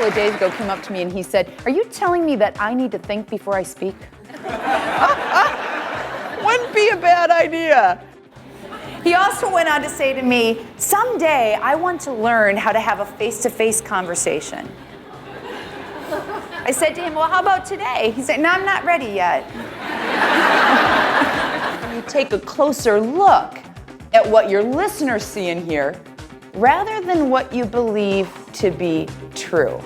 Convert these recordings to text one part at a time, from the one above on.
couple of days ago came up to me and he said, "Are you telling me that I need to think before I speak?" Wouldn't be a bad idea. He also went on to say to me, "Someday I want to learn how to have a face-to-face conversation." I said to him, "Well, how about today?" He said, "No, I'm not ready yet." You take a closer look at what your listeners see and hear rather than what you believe to be true.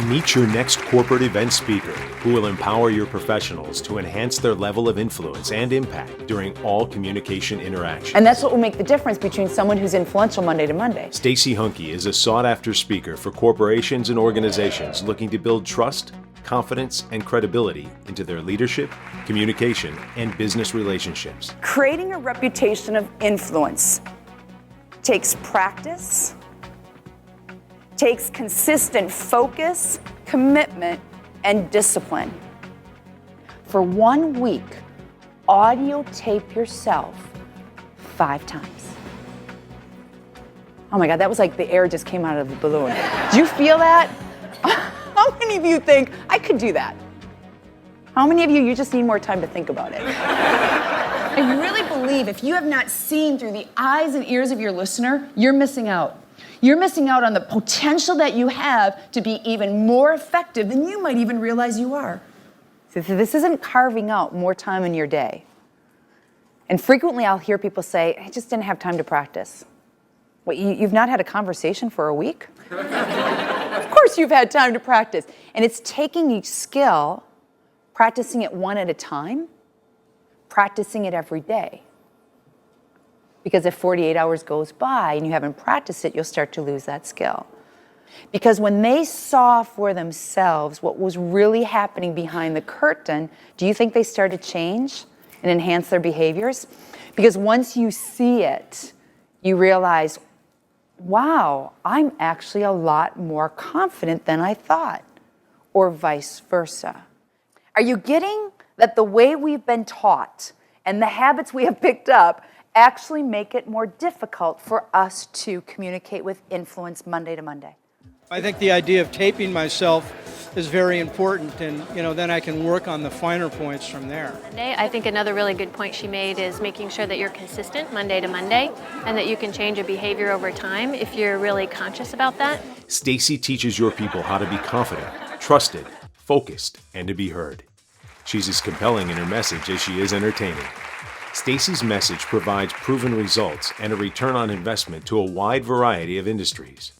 Meet your next corporate event speaker who will empower your professionals to enhance their level of influence and impact during all communication interactions. And that's what will make the difference between someone who's influential Monday to Monday. Stacey Hanke is a sought-after speaker for corporations and organizations looking to build trust, confidence, and credibility into their leadership, communication, and business relationships. Creating a reputation of influence takes practice, takes consistent focus, commitment, and discipline. For 1 week, audio tape yourself 5 times. Oh my God, that was like the air just came out of the balloon. Did you feel that? How many of you think I could do that? How many of you just need more time to think about it? I really believe if you have not seen through the eyes and ears of your listener, you're missing out. You're missing out on the potential that you have to be even more effective than you might even realize you are. So this isn't carving out more time in your day. And frequently I'll hear people say, "I just didn't have time to practice." What, you've not had a conversation for a week? Of course you've had time to practice. And it's taking each skill, practicing it one at a time, practicing it every day. Because if 48 hours goes by and you haven't practiced it, you'll start to lose that skill. Because when they saw for themselves what was really happening behind the curtain, do you think they started to change and enhance their behaviors? Because once you see it, you realize, wow, I'm actually a lot more confident than I thought, or vice versa. Are you getting that the way we've been taught and the habits we have picked up actually make it more difficult for us to communicate with influence Monday to Monday? I think the idea of taping myself is very important, and then I can work on the finer points from there. I think another really good point she made is making sure that you're consistent Monday to Monday and that you can change a behavior over time if you're really conscious about that. Stacey teaches your people how to be confident, trusted, focused, and to be heard. She's as compelling in her message as she is entertaining. Stacey's message provides proven results and a return on investment to a wide variety of industries.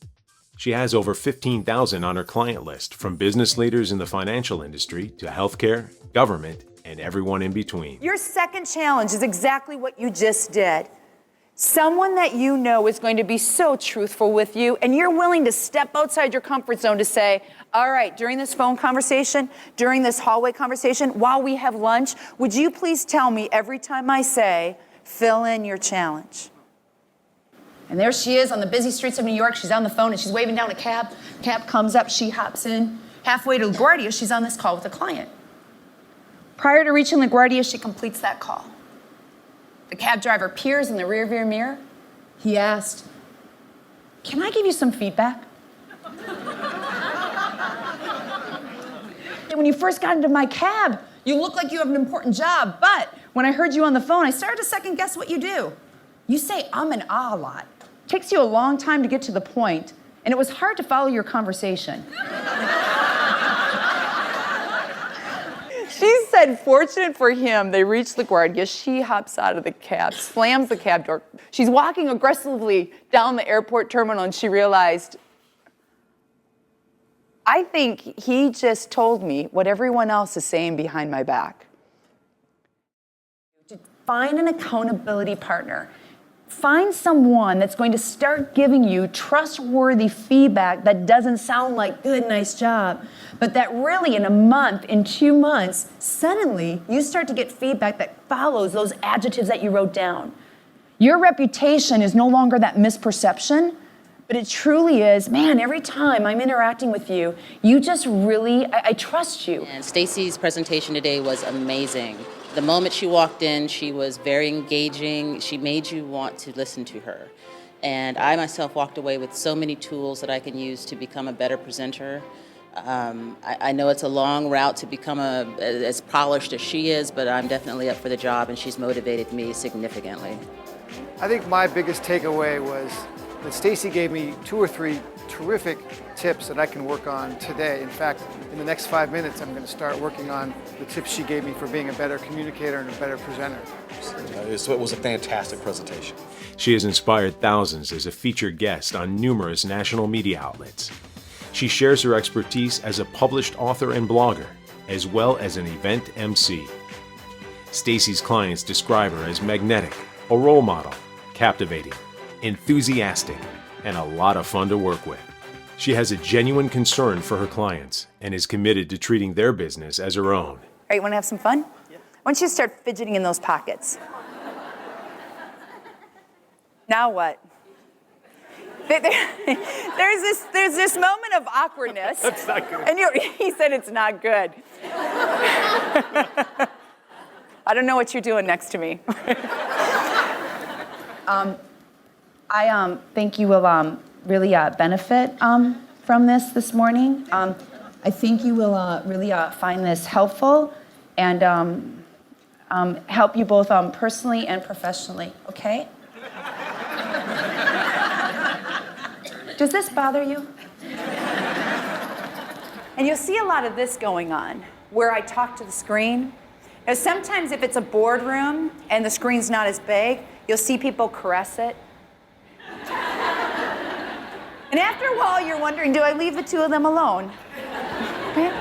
She has over 15,000 on her client list, from business leaders in the financial industry to healthcare, government, and everyone in between. Your second challenge is exactly what you just did. Someone that you know is going to be so truthful with you, and you're willing to step outside your comfort zone to say, all right, during this phone conversation, during this hallway conversation, while we have lunch, would you please tell me every time I say, fill in your challenge? And there she is on the busy streets of New York. She's on the phone and she's waving down a cab. Cab comes up, she hops in. Halfway to LaGuardia, she's on this call with a client. Prior to reaching LaGuardia, she completes that call. The cab driver peers in the rearview mirror. He asked, "Can I give you some feedback?" When you first got into my cab, you look like you have an important job, but when I heard you on the phone, I started to second guess what you do. You say and ah a lot. It takes you a long time to get to the point, and it was hard to follow your conversation. She said, fortunate for him, they reached LaGuardia. She hops out of the cab, slams the cab door. She's walking aggressively down the airport terminal, and she realized, I think he just told me what everyone else is saying behind my back. To find an accountability partner. Find someone that's going to start giving you trustworthy feedback that doesn't sound like good, nice job, but that really in a month, in 2 months, suddenly you start to get feedback that follows those adjectives that you wrote down. Your reputation is no longer that misperception, but it truly is, man, every time I'm interacting with you, you just really, I trust you. And Stacey's presentation today was amazing. The moment she walked in, she was very engaging. She made you want to listen to her. And I myself walked away with so many tools that I can use to become a better presenter. I know it's a long route to become as polished as she is, but I'm definitely up for the job, and she's motivated me significantly. I think my biggest takeaway was that Stacey gave me 2 or 3 terrific tips that I can work on today. In fact, in the next 5 minutes, I'm going to start working on the tips she gave me for being a better communicator and a better presenter. So it was a fantastic presentation. She has inspired thousands as a featured guest on numerous national media outlets. She shares her expertise as a published author and blogger, as well as an event MC. Stacey's clients describe her as magnetic, a role model, captivating, enthusiastic, and a lot of fun to work with. She has a genuine concern for her clients and is committed to treating their business as her own. All right, you want to have some fun? Yeah. Why don't you start fidgeting in those pockets? Now what? There's this moment of awkwardness. That's not good. And he said it's not good. I don't know what you're doing next to me. I think you will really benefit from this morning. I think you will really find this helpful and help you both personally and professionally, okay? Does this bother you? And you'll see a lot of this going on, where I talk to the screen. Now, sometimes if it's a boardroom and the screen's not as big, you'll see people caress it. And after a while, you're wondering, do I leave the two of them alone? Right?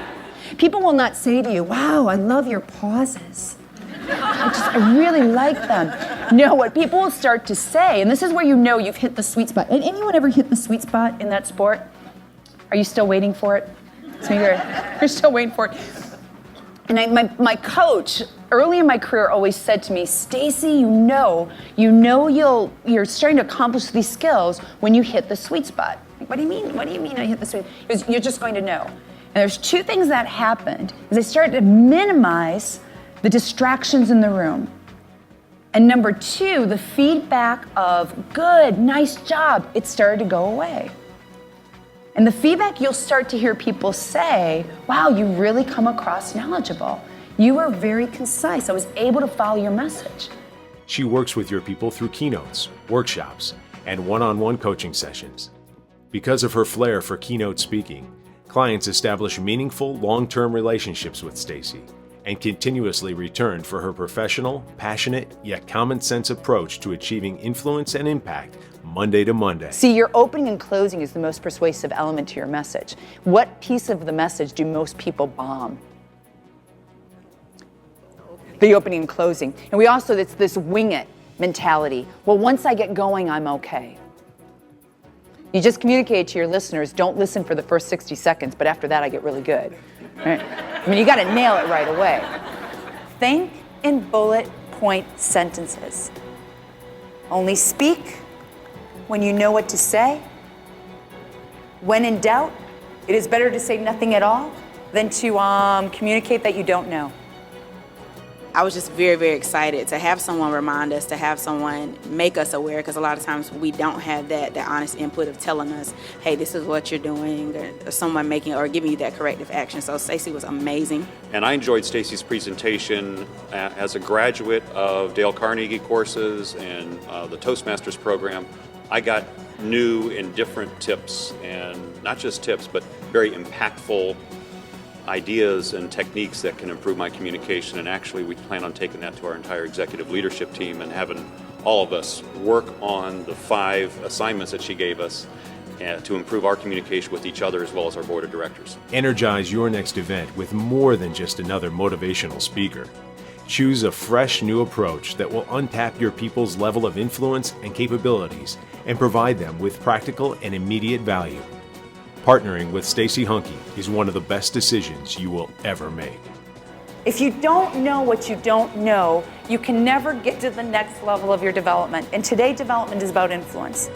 People will not say to you, wow, I love your pauses. I really like them. No, what people will start to say, and this is where you know you've hit the sweet spot. And anyone ever hit the sweet spot in that sport? Are you still waiting for it? So you're still waiting for it. And my coach, early in my career, always said to me, Stacey, you're starting to accomplish these skills when you hit the sweet spot. Like, what do you mean? What do you mean I hit the sweet spot? You're just going to know. And there's 2 things that happened. Is I started to minimize the distractions in the room. And number 2, the feedback of good, nice job, it started to go away. And the feedback you'll start to hear people say, wow, you really come across knowledgeable. You were very concise. I was able to follow your message. She works with your people through keynotes, workshops, and one-on-one coaching sessions. Because of her flair for keynote speaking, clients establish meaningful, long-term relationships with Stacey and continuously return for her professional, passionate, yet common-sense approach to achieving influence and impact Monday to Monday. See, your opening and closing is the most persuasive element to your message. What piece of the message do most people bomb? The opening and closing. And we also, it's this wing it mentality. Well, once I get going, I'm okay. You just communicate to your listeners, don't listen for the first 60 seconds, but after that I get really good. Right? I mean, you got to nail it right away. Think in bullet point sentences. Only speak when you know what to say. When in doubt, it is better to say nothing at all than to communicate that you don't know. I was just very, very excited to have someone remind us, to have someone make us aware, because a lot of times we don't have that honest input of telling us, hey, this is what you're doing, or someone making or giving you that corrective action. So Stacey was amazing. And I enjoyed Stacey's presentation as a graduate of Dale Carnegie courses and the Toastmasters program. I got new and different tips, and not just tips, but very impactful ideas and techniques that can improve my communication. And actually we plan on taking that to our entire executive leadership team and having all of us work on the 5 assignments that she gave us to improve our communication with each other as well as our board of directors. Energize your next event with more than just another motivational speaker. Choose a fresh new approach that will untap your people's level of influence and capabilities and provide them with practical and immediate value. Partnering with Stacey Hanke is one of the best decisions you will ever make. If you don't know what you don't know, you can never get to the next level of your development. And today, development is about influence.